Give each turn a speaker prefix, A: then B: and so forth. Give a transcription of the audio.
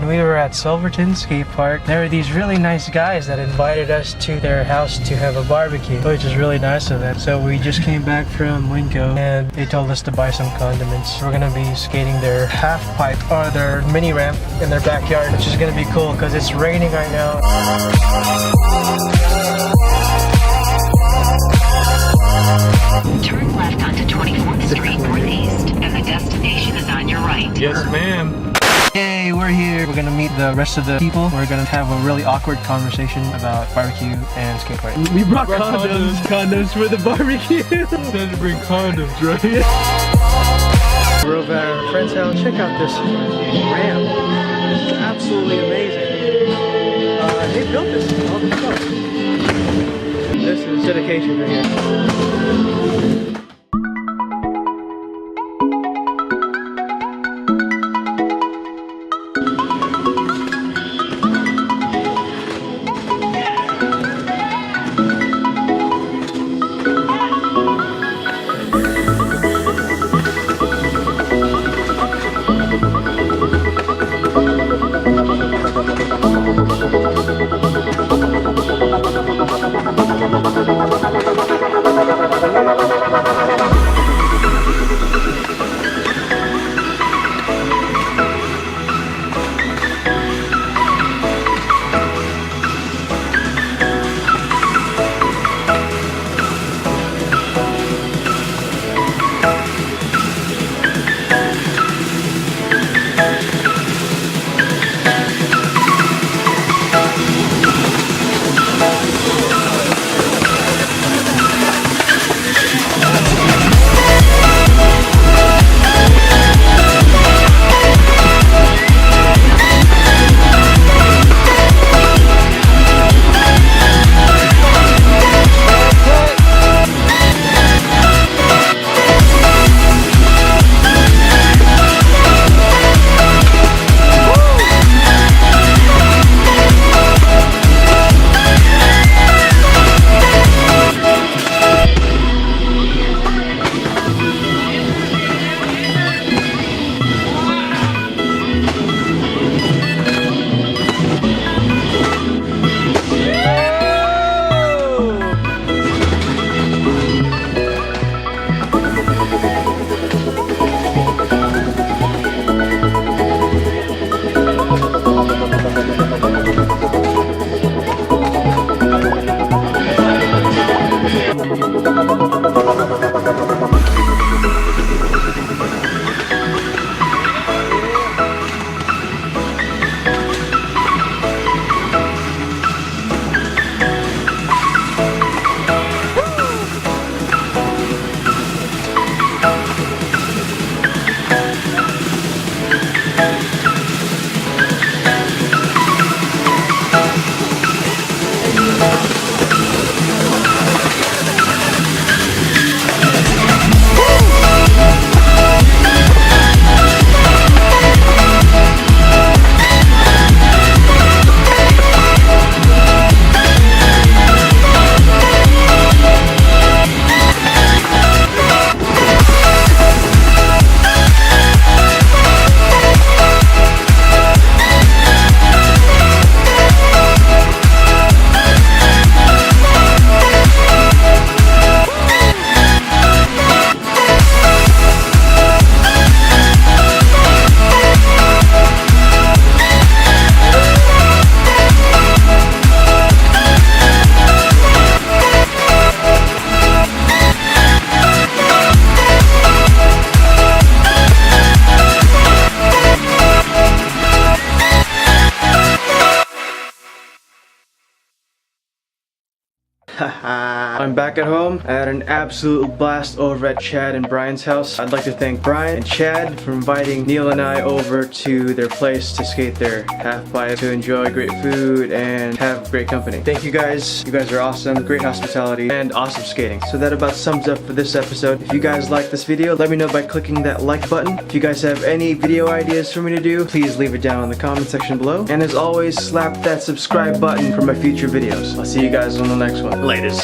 A: We were at Silverton Skate Park. There were these really nice guys that invited us to their house to have a barbecue, which is really nice of them. So we just came back from Winco and they told us to buy some condiments. We're gonna be skating their half pipe or their mini ramp in their backyard, which is gonna be cool because it's raining right now.
B: Turn left onto 24th Street Northeast, and the destination is on your right.
C: Yes, ma'am.
A: Hey, we're here. We're gonna meet the rest of the people. We're gonna have a really awkward conversation about barbecue and skate park.
C: We brought condoms for the barbecue. Said to bring condoms, right?
A: We're over at our friend's house. Check out this ramp. It's absolutely amazing. They built this all themselves. This is dedication right here. I'm back at home. I had an absolute blast over at Chad and Bryan's house. I'd like to thank Bryan and Chad for inviting Neil and I over to their place to skate their half pipe, to enjoy great food and have great company. Thank you guys. You guys are awesome, great hospitality, and awesome skating. So that about sums up for this episode. If you guys like this video, let me know by clicking that like button. If you guys have any video ideas for me to do, please leave it down in the comment section below. And as always, slap that subscribe button for my future videos. I'll see you guys on the next one. Laters.